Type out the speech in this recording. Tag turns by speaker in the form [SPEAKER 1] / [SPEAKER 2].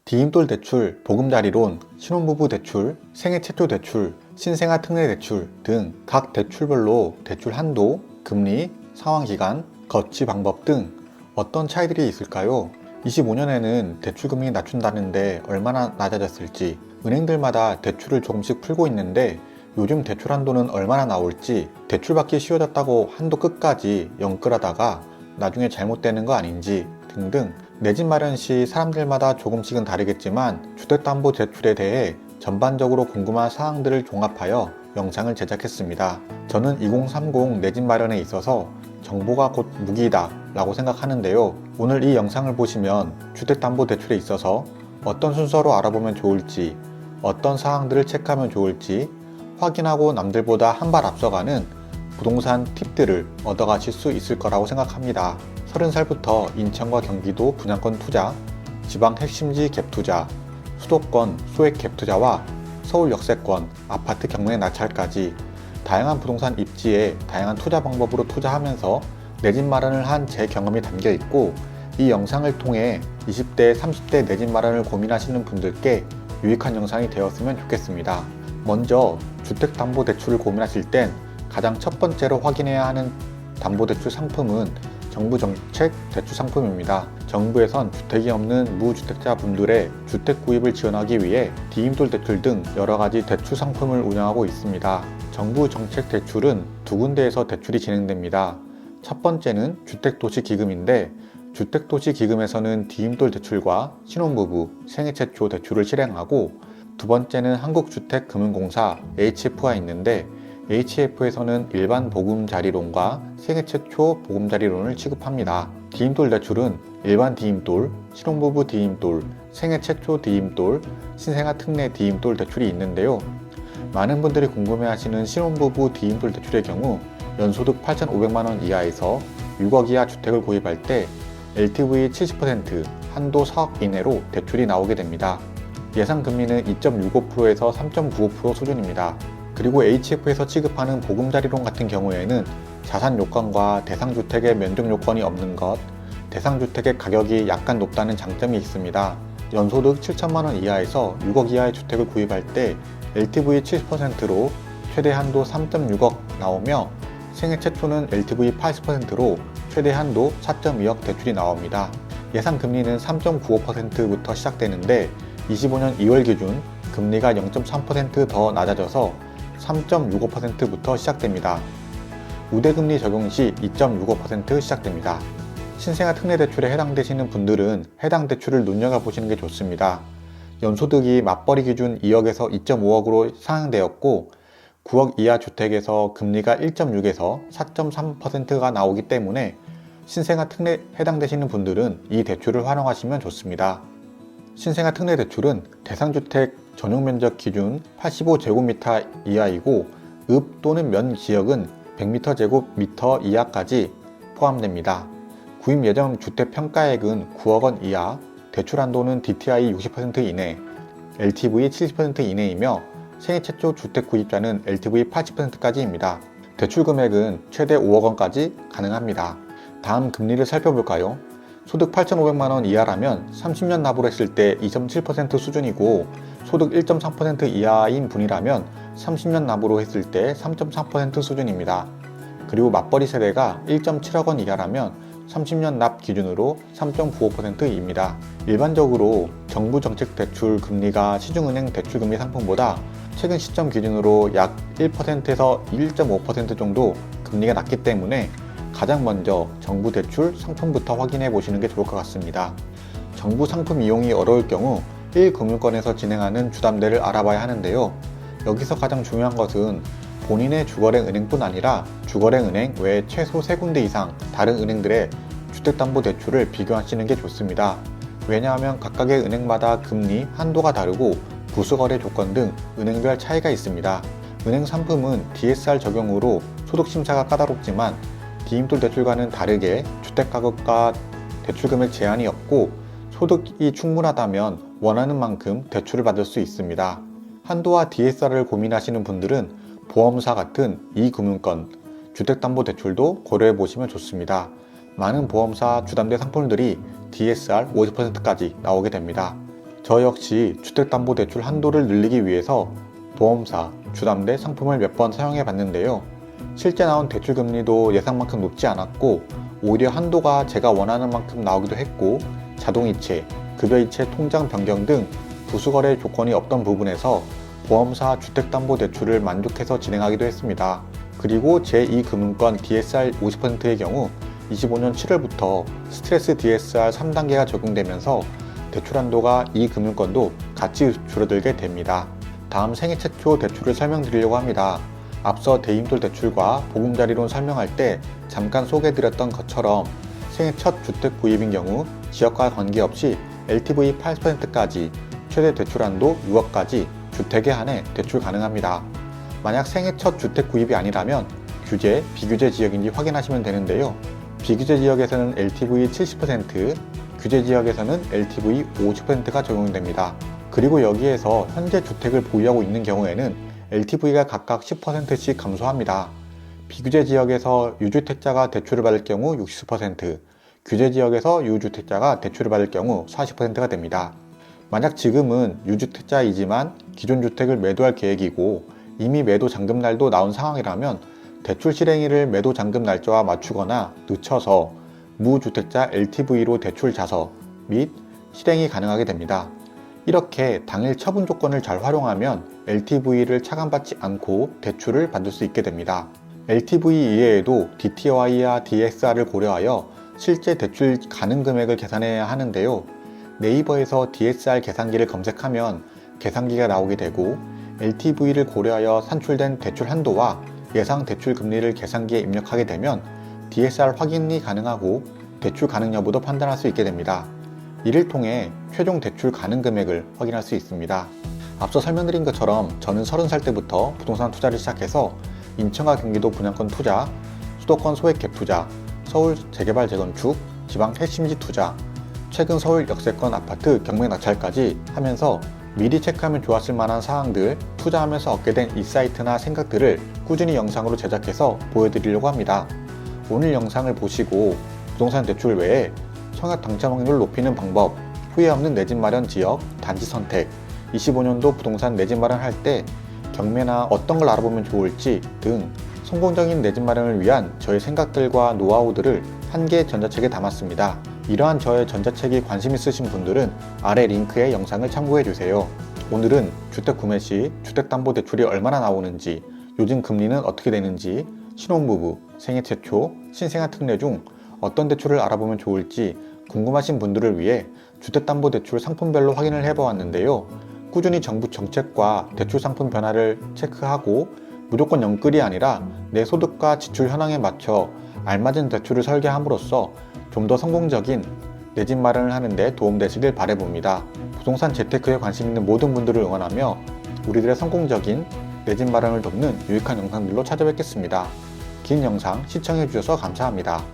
[SPEAKER 1] 디임돌 대출, 보금자리론, 신혼부부 대출, 생애 최초 대출, 신생아 특례 대출 등 각 대출별로 대출 한도, 금리, 상환기간, 거치 방법 등 어떤 차이들이 있을까요? 25년에는 대출금리 낮춘다는데 얼마나 낮아졌을지, 은행들마다 대출을 조금씩 풀고 있는데 요즘 대출 한도는 얼마나 나올지, 대출받기 쉬워졌다고 한도 끝까지 영끌하다가 나중에 잘못되는 거 아닌지 등등 내 집 마련 시 사람들마다 조금씩은 다르겠지만 주택담보대출에 대해 전반적으로 궁금한 사항들을 종합하여 영상을 제작했습니다. 저는 2030 내 집 마련에 있어서 정보가 곧 무기이다 라고 생각하는데요. 오늘 이 영상을 보시면 주택담보대출에 있어서 어떤 순서로 알아보면 좋을지, 어떤 사항들을 체크하면 좋을지 확인하고 남들보다 한 발 앞서가는 부동산 팁들을 얻어가실 수 있을 거라고 생각합니다. 30살부터 인천과 경기도 분양권 투자, 지방 핵심지 갭 투자, 수도권 소액 갭 투자와 서울 역세권, 아파트 경매 낙찰까지 다양한 부동산 입지에 다양한 투자 방법으로 투자하면서 내 집 마련을 한 제 경험이 담겨 있고, 이 영상을 통해 20대, 30대 내 집 마련을 고민하시는 분들께 유익한 영상이 되었으면 좋겠습니다. 먼저 주택담보대출을 고민하실 땐 가장 첫 번째로 확인해야 하는 담보대출 상품은 정부 정책 대출 상품입니다. 정부에선 주택이 없는 무주택자 분들의 주택 구입을 지원하기 위해 디임돌 대출 등 여러가지 대출 상품을 운영하고 있습니다. 정부 정책 대출은 두 군데에서 대출이 진행됩니다. 첫 번째는 주택도시기금인데, 주택도시기금에서는 디임돌 대출과 신혼부부, 생애 최초 대출을 실행하고, 두 번째는 한국주택금융공사 HF가 있는데, HF에서는 일반 보금자리론과 생애 최초 보금자리론을 취급합니다. 디임돌 대출은 일반 디임돌, 신혼부부 디임돌, 생애 최초 디임돌, 신생아 특례 디임돌 대출이 있는데요. 많은 분들이 궁금해하시는 신혼부부 디임돌 대출의 경우 연소득 8,500만원 이하에서 6억 이하 주택을 구입할 때 LTV 70%, 한도 4억 이내로 대출이 나오게 됩니다. 예상 금리는 2.65%에서 3.95% 수준입니다. 그리고 HF에서 취급하는 보금자리론 같은 경우에는 자산 요건과 대상주택의 면적 요건이 없는 것, 대상주택의 가격이 약간 높다는 장점이 있습니다. 연소득 7천만원 이하에서 6억 이하의 주택을 구입할 때 LTV 70%로 최대 한도 3.6억 나오며, 생애 최초는 LTV 80%로 최대 한도 4.2억 대출이 나옵니다. 예상 금리는 3.95%부터 시작되는데 25년 2월 기준 금리가 0.3% 더 낮아져서 3.65%부터 시작됩니다. 우대금리 적용 시 2.65% 시작됩니다. 신생아 특례 대출에 해당되시는 분들은 해당 대출을 눈여겨보시는 게 좋습니다. 연소득이 맞벌이 기준 2억에서 2.5억으로 상향되었고, 9억 이하 주택에서 금리가 1.6에서 4.3%가 나오기 때문에 신생아 특례에 해당되시는 분들은 이 대출을 활용하시면 좋습니다. 신생아 특례 대출은 대상주택 전용면적 기준 85제곱미터 이하이고, 읍 또는 면 지역은 100제곱미터 이하까지 포함됩니다. 구입 예정 주택 평가액은 9억원 이하, 대출 한도는 DTI 60% 이내, LTV 70% 이내이며 생애 최초 주택 구입자는 LTV 80%까지입니다. 대출 금액은 최대 5억원까지 가능합니다. 다음 금리를 살펴볼까요? 소득 8,500만원 이하라면 30년 납부를 했을 때 2.7% 수준이고, 소득 1.3% 이하인 분이라면 30년 납부로 했을 때 3.3% 수준입니다. 그리고 맞벌이 세대가 1.7억원 이하라면 30년 납 기준으로 3.95%입니다. 일반적으로 정부 정책 대출 금리가 시중은행 대출 금리 상품보다 최근 시점 기준으로 약 1%에서 1.5% 정도 금리가 낮기 때문에 가장 먼저 정부 대출 상품부터 확인해 보시는 게 좋을 것 같습니다. 정부 상품 이용이 어려울 경우 1금융권에서 진행하는 주담대를 알아봐야 하는데요. 여기서 가장 중요한 것은 본인의 주거래 은행뿐 아니라 주거래 은행 외에 최소 3군데 이상 다른 은행들의 주택담보대출을 비교하시는 게 좋습니다. 왜냐하면 각각의 은행마다 금리, 한도가 다르고 부수거래 조건 등 은행별 차이가 있습니다. 은행 상품은 DSR 적용으로 소득심사가 까다롭지만 디임돌 대출과는 다르게 주택가격과 대출금액 제한이 없고, 소득이 충분하다면 원하는 만큼 대출을 받을 수 있습니다. 한도와 DSR을 고민하시는 분들은 보험사 같은 이금융권, 주택담보대출도 고려해 보시면 좋습니다. 많은 보험사 주담대 상품들이 DSR 50%까지 나오게 됩니다. 저 역시 주택담보대출 한도를 늘리기 위해서 보험사, 주담대 상품을 몇 번 사용해 봤는데요. 실제 나온 대출 금리도 예상만큼 높지 않았고 오히려 한도가 제가 원하는 만큼 나오기도 했고 자동이체, 급여이체 통장 변경 등 부수거래 조건이 없던 부분에서 보험사 주택담보대출을 만족해서 진행하기도 했습니다. 그리고 제2금융권 DSR 50%의 경우 25년 7월부터 스트레스 DSR 3단계가 적용되면서 대출 한도가 이 금융권도 같이 줄어들게 됩니다. 다음 생애 최초 대출을 설명드리려고 합니다. 앞서 대임돌 대출과 보금자리론 설명할 때 잠깐 소개해드렸던 것처럼 생애 첫 주택 구입인 경우 지역과 관계없이 LTV 8%까지 최대 대출 한도 6억까지 주택에 한해 대출 가능합니다. 만약 생애 첫 주택 구입이 아니라면 규제, 비규제 지역인지 확인하시면 되는데요. 비규제 지역에서는 LTV 70%, 규제 지역에서는 LTV 50%가 적용됩니다. 그리고 여기에서 현재 주택을 보유하고 있는 경우에는 LTV가 각각 10%씩 감소합니다. 비규제 지역에서 유주택자가 대출을 받을 경우 60%, 규제 지역에서 유주택자가 대출을 받을 경우 40%가 됩니다. 만약 지금은 유주택자이지만 기존 주택을 매도할 계획이고 이미 매도 잔금날도 나온 상황이라면 대출 실행일을 매도 잔금 날짜와 맞추거나 늦춰서 무주택자 LTV로 대출 자서 및 실행이 가능하게 됩니다. 이렇게 당일 처분 조건을 잘 활용하면 LTV를 차감받지 않고 대출을 받을 수 있게 됩니다. LTV 이외에도 DTI와 DSR을 고려하여 실제 대출 가능 금액을 계산해야 하는데요. 네이버에서 DSR 계산기를 검색하면 계산기가 나오게 되고 LTV를 고려하여 산출된 대출 한도와 예상 대출 금리를 계산기에 입력하게 되면 DSR 확인이 가능하고 대출 가능 여부도 판단할 수 있게 됩니다. 이를 통해 최종 대출 가능 금액을 확인할 수 있습니다. 앞서 설명드린 것처럼 저는 30살 때부터 부동산 투자를 시작해서 인천과 경기도 분양권 투자, 수도권 소액 갭 투자, 서울 재개발 재건축, 지방 핵심지 투자, 최근 서울 역세권 아파트 경매 낙찰까지 하면서 미리 체크하면 좋았을 만한 사항들, 투자하면서 얻게 된 인사이트나 생각들을 꾸준히 영상으로 제작해서 보여드리려고 합니다. 오늘 영상을 보시고 부동산 대출 외에 청약 당첨 확률을 높이는 방법, 후회 없는 내 집 마련 지역, 단지 선택, 25년도 부동산 내 집 마련할 때 경매나 어떤 걸 알아보면 좋을지 등 성공적인 내 집 마련을 위한 저의 생각들과 노하우들을 한 개의 전자책에 담았습니다. 이러한 저의 전자책이 관심 있으신 분들은 아래 링크의 영상을 참고해주세요. 오늘은 주택 구매 시 주택담보대출이 얼마나 나오는지, 요즘 금리는 어떻게 되는지, 신혼부부, 생애 최초, 신생아 특례 중 어떤 대출을 알아보면 좋을지 궁금하신 분들을 위해 주택담보대출 상품별로 확인을 해보았는데요. 꾸준히 정부 정책과 대출 상품 변화를 체크하고 무조건 영끌이 아니라 내 소득과 지출 현황에 맞춰 알맞은 대출을 설계함으로써 좀 더 성공적인 내 집 마련을 하는 데 도움되시길 바라봅니다. 부동산 재테크에 관심 있는 모든 분들을 응원하며 우리들의 성공적인 내 집 마련을 돕는 유익한 영상들로 찾아뵙겠습니다. 긴 영상 시청해주셔서 감사합니다.